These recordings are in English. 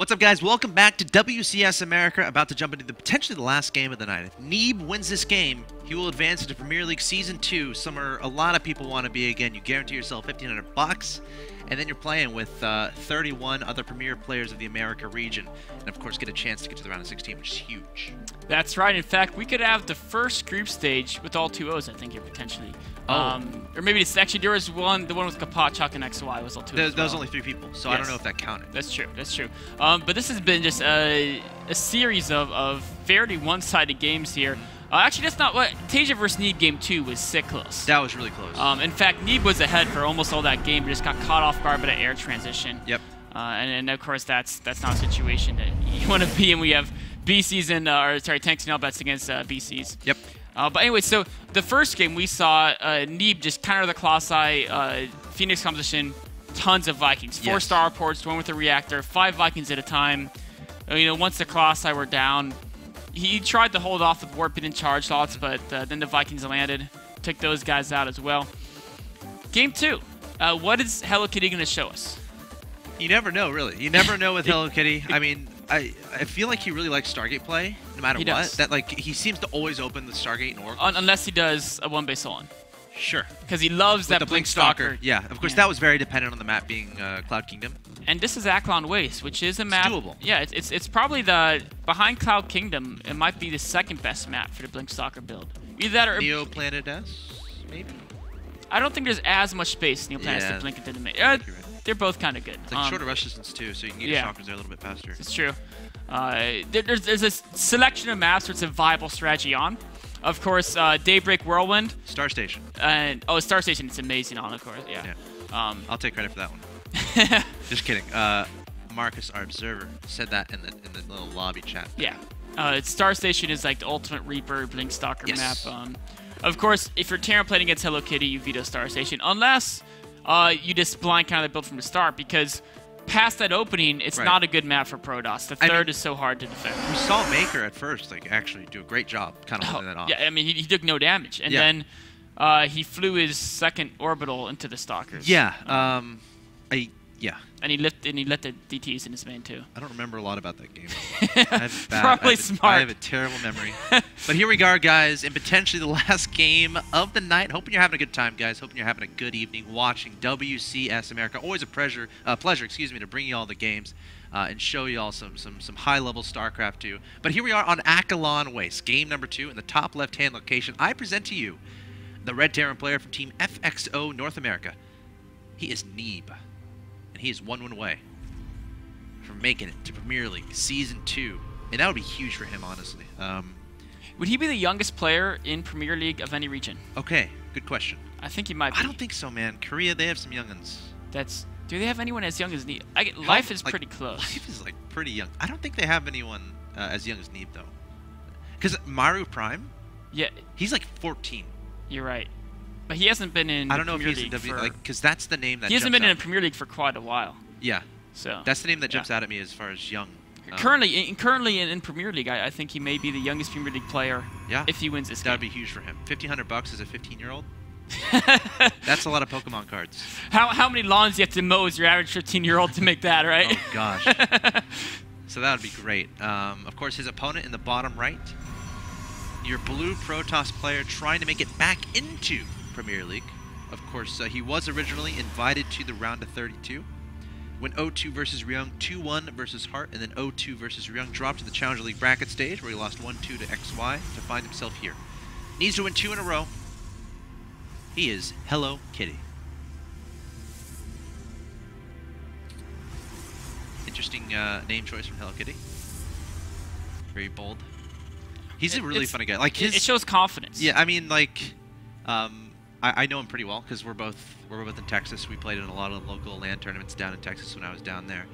What's up, guys? Welcome back to WCS America. About to jump into potentially the last game of the night. If Neeb wins this game, he will advance into Premier League Season 2. Somewhere a lot of people want to be again. You guarantee yourself $1,500, and then you're playing with 31 other premier players of the America region, and of course get a chance to get to the round of 16, which is huge. That's right. In fact, we could have the first group stage with all 2-0s, I think, here potentially. Or maybe it's actually there was one, the one with Kapachak and XY was all 2-0s. There was only 3 people, so yes. I don't know if that counted. That's true. That's true. But this has been just a series of fairly one-sided games here. Actually, that's not what Tasia versus Neeb game 2 was sick close. That was really close. In fact, Neeb was ahead for almost all that game, but just got caught off guard by the air transition. Yep. And of course, that's not a situation that you want to be in. We have BCs and tanks and L-bets against BCs. Yep. But anyway, so the first game we saw Neeb just counter the Colossi, Phoenix composition, tons of Vikings. 4 starports, one with a reactor, 5 Vikings at a time. You know, once the Colossi were down, he tried to hold off with warping and charge slots, but then the Vikings landed, took those guys out as well. Game 2, what is Hellokitty going to show us? You never know, really. You never know with Hellokitty. I mean, I feel like he really likes Stargate play, no matter what. That like he seems to always open the Stargate and Oracle. Unless he does a 1-base Solon. Sure. Because he loves that Blink Stalker. Yeah, of course, that was very dependent on the map being Cloud Kingdom. And this is Aklon Waste, which is a map. It's doable. Yeah, it's probably behind Cloud Kingdom. It might be the second best map for the Blink Stalker build. Either that or Neo Planet S, maybe. I don't think there's as much space in Neo Planet S to blink into the map. They're both kind of good. It's like shorter rush distance too, so you can get your shockers there a little bit faster. It's true. There's a selection of maps where it's a viable strategy on. Of course, Daybreak Whirlwind. Star Station. And Star Station, it's amazing on, of course. Yeah. I'll take credit for that one. Just kidding. Marcus, our observer, said that in the little lobby chat. Yeah. Star Station is like the ultimate Reaper Blink Stalker map. Of course, if you're Terran playing against Hellokitty, you veto Star Station, unless you just blind counter the build from the start, because past that opening, it's not a good map for Protoss. The third is so hard to defend. We saw Maker at first like actually do a great job kind of holding that off. Yeah, I mean, he took no damage, and then he flew his second orbital into the Stalkers. Yeah, And he let the DTs in his main too. I don't remember a lot about that game. Probably smart. I have a terrible memory. But here we are, guys, in potentially the last game of the night. Hoping you're having a good time, guys. Hoping you're having a good evening watching WCS America. Always a pleasure, to bring you all the games and show you all some high-level StarCraft too. But here we are on Aklon Waste, game number 2 in the top left-hand location. I present to you the Red Terran player from Team FXO North America. He is Neeb. He is 1 win away from making it to Premier League Season 2. And that would be huge for him, honestly. Would he be the youngest player in Premier League of any region? Okay, good question. I think he might be. I don't think so, man. Korea, they have some young'uns. Do they have anyone as young as Neeb? Life is pretty close. Life is, like, pretty young. I don't think they have anyone as young as Neeb, though. Because Maru Prime? Yeah. He's, like, 14. You're right. But he hasn't been in Premier League because that's the name that he hasn't been in a Premier League for quite a while. Yeah. So that's the name that jumps out at me as far as young. Currently in Premier League, I think he may be the youngest Premier League player. Yeah. If he wins this game. That'd be huge for him. $1,500 as a 15-year-old. That's a lot of Pokemon cards. How many lawns do you have to mow as your average 15-year-old to make that, right? Oh gosh. So that would be great. Of course, his opponent in the bottom right, your blue Protoss player trying to make it back into Premier League. Of course, he was originally invited to the round of 32. When 0-2 versus Ryung, 2-1 versus Hart, and then 0-2 versus Ryung dropped to the Challenger League bracket stage, where he lost 1-2 to XY to find himself here. Needs to win 2 in a row. He is Hellokitty. Interesting name choice from Hellokitty. Very bold. He's a really funny guy. Like it shows confidence. Yeah, I mean, like, I know him pretty well because we're both in Texas. We played in a lot of local LAN tournaments down in Texas when I was down there.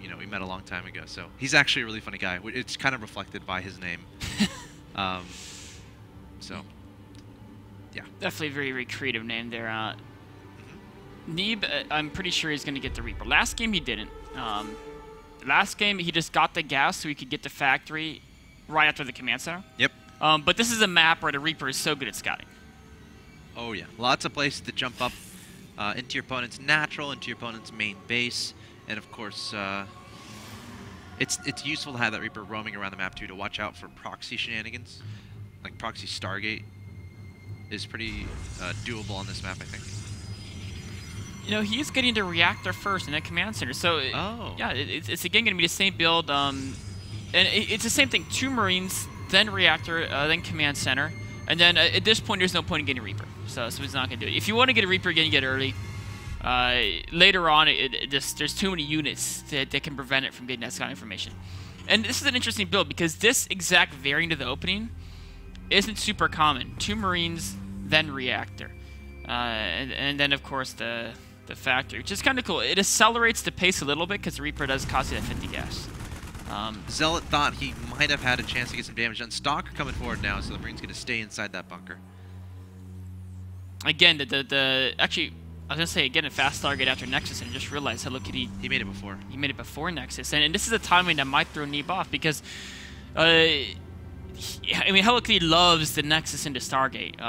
You know, we met a long time ago. So he's actually a really funny guy. It's kind of reflected by his name. So, yeah. Definitely a very, very creative name there. Neeb, I'm pretty sure he's going to get the Reaper. Last game he didn't. Last game he just got the gas so he could get the factory right after the command center. Yep. But this is a map where the Reaper is so good at scouting. Oh yeah, lots of places to jump up into your opponent's natural, into your opponent's main base, and of course It's useful to have that Reaper roaming around the map too to watch out for proxy shenanigans, like proxy Stargate is pretty doable on this map, I think. You know, he's getting the reactor first and then command center. So yeah, it's again going to be the same build. And it's the same thing: 2 Marines, then reactor, then command center, and then at this point, there's no point in getting a Reaper. So he's not going to do it. If you want to get a Reaper again, you get early. Later on, there's too many units that can prevent it from getting that scout information. And this is an interesting build because this exact variant of the opening isn't super common. 2 Marines, then reactor, and then of course the factory, which is kind of cool. It accelerates the pace a little bit because the Reaper does cost you that 50 gas. Zealot thought he might have had a chance to get some damage done. Stalker coming forward now, so the Marine's going to stay inside that bunker. Again, actually, I was going to say again a fast target after Nexus, and I just realized Hellokitty. He made it before. He made it before Nexus, and this is a timing that might throw Neeb off because, I mean, Hellokitty loves the Nexus into Stargate,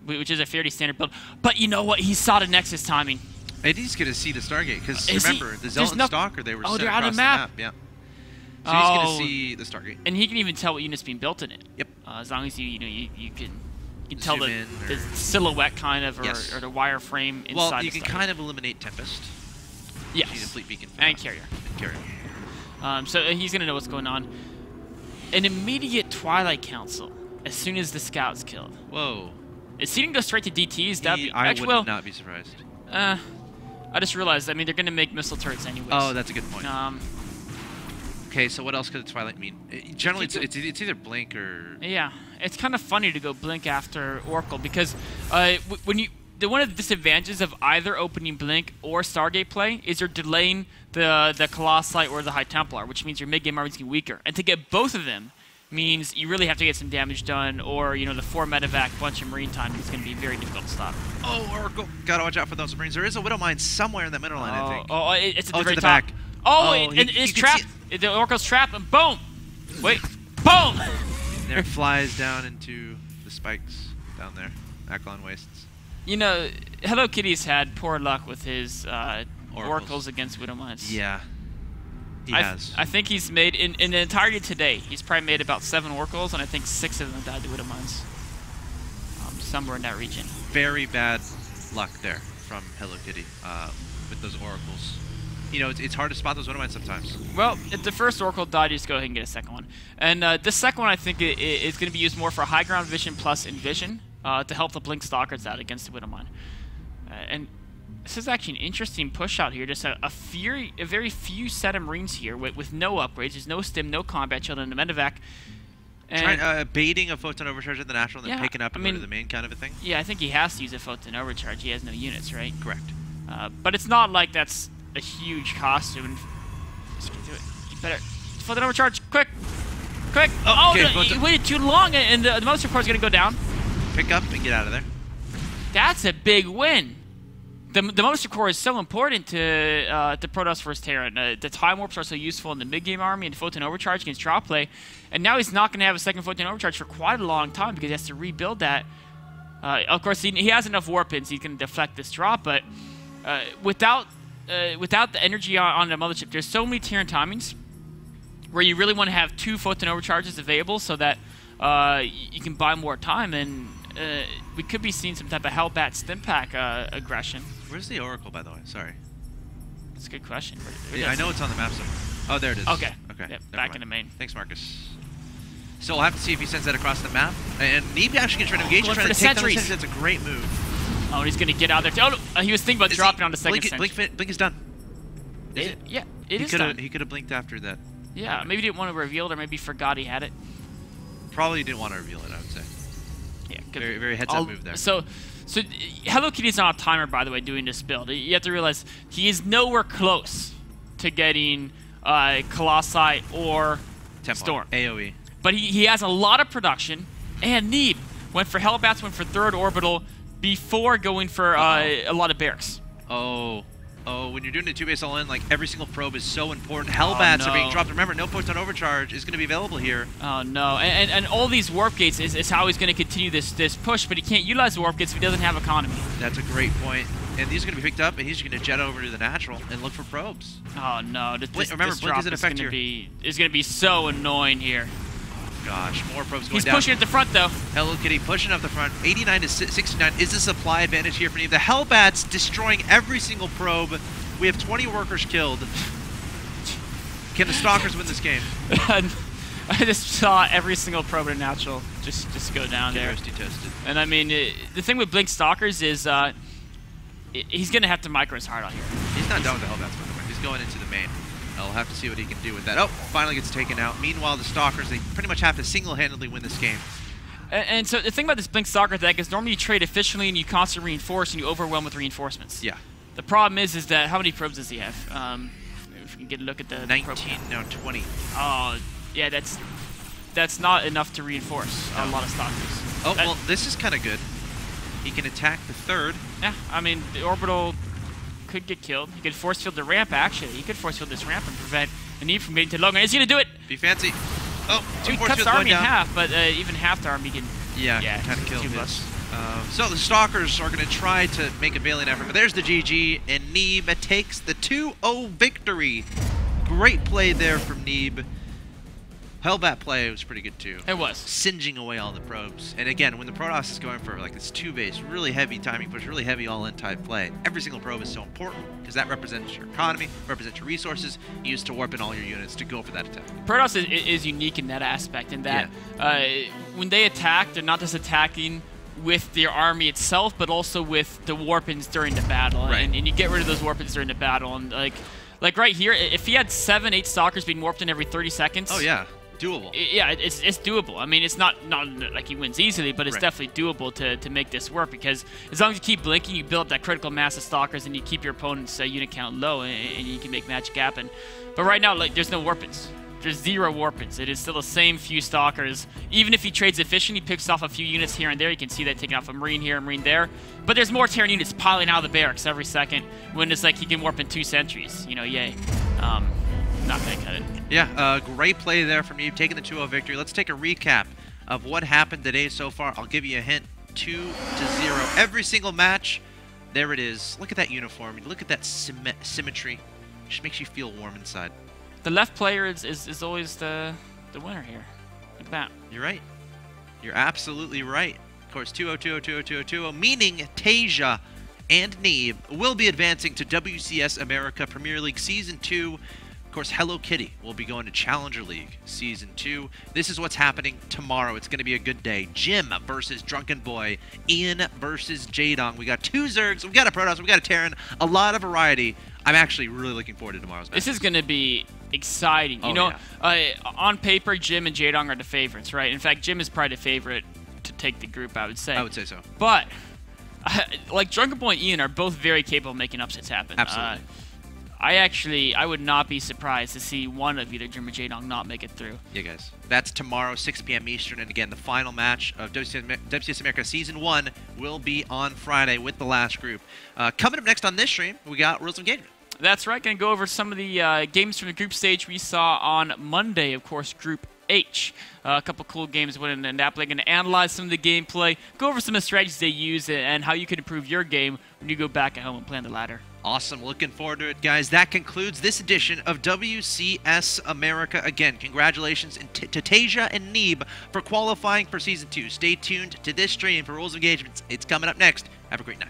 which is a fairly standard build. But you know what? He saw the Nexus timing. And he's going to see the Stargate, because remember, the Zealot and Stalker, they were set they're across out of the map. Yeah. So he's going to see the Stargate. And he can even tell what unit's being built in it. Yep. As long as you can tell the silhouette kind of, or the wireframe inside. Well, you can kind of eliminate Tempest. Yes. You need a fleet beacon. And carrier. So he's going to know what's going on. An immediate Twilight Council as soon as the scout's killed. Whoa. Is he going to go straight to DTs? I would not be surprised. I just realized, I mean, they're going to make missile turrets anyways. Oh, that's a good point. Okay, so what else could the Twilight mean? Generally, it's either Blink or... Yeah, it's kind of funny to go Blink after Oracle because one of the disadvantages of either opening Blink or Stargate play is you're delaying the Colossi or the High Templar, which means your mid-game armies get weaker. And to get both of them means you really have to get some damage done, or the 4 medevac bunch of Marine time is going to be very difficult to stop. Oh, Oracle! Gotta watch out for those Marines. There is a Widow Mine somewhere in the middle line, I think. Oh, it's at the very the top. back. It's trapped. The Oracle's trapped, and boom! Wait, boom! There it flies down into the spikes down there. Aklon Wastes. Hellokitty's had poor luck with his Oracles against Widow Mines. Yeah. He has. I think he's made, in the entirety of today, he's probably made about 7 Oracles, and I think 6 of them died to Widow Mines. Somewhere in that region. Very bad luck there from Hellokitty with those Oracles. It's hard to spot those Widow Mines sometimes. Well, if the first Oracle died, you just go ahead and get a second one. And this second one, I think, is going to be used more for high ground vision plus Envision to help the Blink Stalkers out against the Widow Mine. And this is actually an interesting push out here. Just a very few set of Marines here with no upgrades. There's no stim, no combat shield, and a medevac. And baiting a photon overcharge at the natural and then picking up and going to the main kind of a thing? Yeah, I think he has to use a photon overcharge. He has no units, right? Correct. But it's not like that's a huge cost to him. Just gonna do it. You better photon overcharge, quick! Oh, he waited too long, and the Mothership Core is going to go down. Pick up and get out of there. That's a big win. The Mothership Core is so important to Protoss vs. Terran. The Time Warps are so useful in the mid-game army and Photon Overcharge against drop play. And now he's not going to have a second Photon Overcharge for quite a long time because he has to rebuild that. Of course, he has enough warp pins, he can deflect this drop, but without the energy on the Mothership, there's so many Terran timings where you really want to have 2 Photon Overcharges available so that you can buy more time, and we could be seeing some type of Hellbat Stim Pack aggression. Where's the Oracle, by the way? Sorry. That's a good question. Yeah, I know it's on the map somewhere. Oh, there it is. Okay. Yep, back in the main. Thanks, Marcus. So we'll have to see if he sends that across the map. And Neeb actually can try to engage, trying to take down the sentries. That's a great move. Oh, and he's going to get out there. Oh, no. He was thinking about dropping on the second sentry. Blink is done. Is it? Yeah, it is done. He could have blinked after that. Yeah, maybe he didn't want to reveal it, or maybe forgot he had it. Probably didn't want to reveal it, I would say. Yeah, very, very heads-up move there. So Hellokitty's not a timer, by the way, doing this build. You have to realize he is nowhere close to getting Colossi or Tempo. Storm. AoE. But he has a lot of production, and Neeb went for Hellbats, went for 3rd Orbital before going for a lot of barracks. Oh. Oh, when you're doing a 2-base all-in, like, every single probe is so important. Hellbats are being dropped. Remember, no points on overcharge is going to be available here. Oh, no. And all these warp gates is how he's going to continue this push, but he can't utilize the warp gates if he doesn't have economy. That's a great point. And these are going to be picked up, and he's going to jet over to the natural and look for probes. Oh, no. Remember, Blink isn't affect here. Is going to be so annoying here. Gosh, more probes going down. He's pushing at the front, though. Hellokitty pushing up the front. 89 to 69 is the supply advantage here for Neeb. The Hellbats destroying every single probe. We have 20 workers killed. Can the Stalkers win this game? I just saw every single probe in natural just go down there. Toasted. And I mean, the thing with Blink Stalkers is he's going to have to micro his heart out here. He's not done with the Hellbats, by the way. He's going into the main. I'll have to see what he can do with that. Oh, finally gets taken out. Meanwhile, the Stalkers, they pretty much have to single-handedly win this game. And so the thing about this Blink Stalker deck is normally you trade efficiently and you constantly reinforce and you overwhelm with reinforcements. Yeah. The problem is that how many probes does he have? If we can get a look at the 19, no, 20. Oh, yeah, that's not enough to reinforce a lot of Stalkers. Oh, well, this is kind of good. He can attack the third. Yeah, I mean, the orbital could get killed. He could force field the ramp, actually. He could force field this ramp and prevent the Neeb from getting to low ground. Is he going to do it? Be fancy. Oh, he cuts the army in half, but even half the army can... Yeah, kind of kill this. So the Stalkers are going to try to make a valiant effort, but there's the GG, and Neeb takes the 2-0 victory. Great play there from Neeb. Hellbat play was pretty good too. It was. Singeing away all the probes. And again, when the Protoss is going for like this 2-base, really heavy timing push, really heavy all-in type play, every single probe is so important because that represents your economy, represents your resources, used to warp in all your units to go for that attack. Protoss is unique in that aspect, in that when they attack, they're not just attacking with their army itself, but also with the warpins during the battle. Right. And you get rid of those warpins during the battle. And like right here, if he had 7-8 Stalkers being warped in every 30 seconds... Oh, yeah. Doable. Yeah, it's doable. I mean, it's not like he wins easily, but it's definitely doable to make this work because as long as you keep blinking, you build up that critical mass of Stalkers and you keep your opponent's unit count low and you can make magic happen. But right now, like, there's no warpins. There's 0 warpins. It is still the same few Stalkers. Even if he trades efficient, he picks off a few units here and there. You can see that taking off a Marine here, a Marine there. But there's more Terran units piling out of the barracks every second when it's like he can warp in 2 sentries. You know, yay. Not gonna cut it. Yeah, great play there from Neeb, taking the 2-0 victory. Let's take a recap of what happened today so far. I'll give you a hint. 2-0. Every single match, there it is. Look at that uniform. Look at that symmetry. Just makes you feel warm inside. The left player is always the winner here. Look at that. You're right. You're absolutely right. Of course, 2-0, 2-0, 2-0, 2-0, 2-0, meaning Tasia and Neeb will be advancing to WCS America Premier League Season 2. Of course, Hellokitty will be going to Challenger League Season 2. This is what's happening tomorrow. It's going to be a good day. Jim versus Drunken Boy. Ian versus Jadong. We got 2 Zergs. We got a Protoss. We got a Terran. A lot of variety. I'm actually really looking forward to tomorrow's match. This is going to be exciting. You know, on paper, Jim and Jadong are the favorites, right? In fact, Jim is probably the favorite to take the group, I would say. I would say so. But, like, Drunken Boy and Ian are both very capable of making upsets happen. Absolutely. I would not be surprised to see one of either Jim or Jadong not make it through. Yeah, guys. That's tomorrow, 6 p.m. Eastern. And again, the final match of WCS America Season 1 will be on Friday with the last group. Coming up next on this stream, we got Rules of Engagement. That's right. Going to go over some of the games from the group stage we saw on Monday. Of course, Group H. A couple cool games winning and Napoli. Going to analyze some of the gameplay, go over some of the strategies they use, and how you can improve your game when you go back at home and play on the ladder. Awesome. Looking forward to it, guys. That concludes this edition of WCS America. Again, congratulations to Tasia and Neeb for qualifying for Season 2. Stay tuned to this stream for Rules of Engagement. It's coming up next. Have a great night.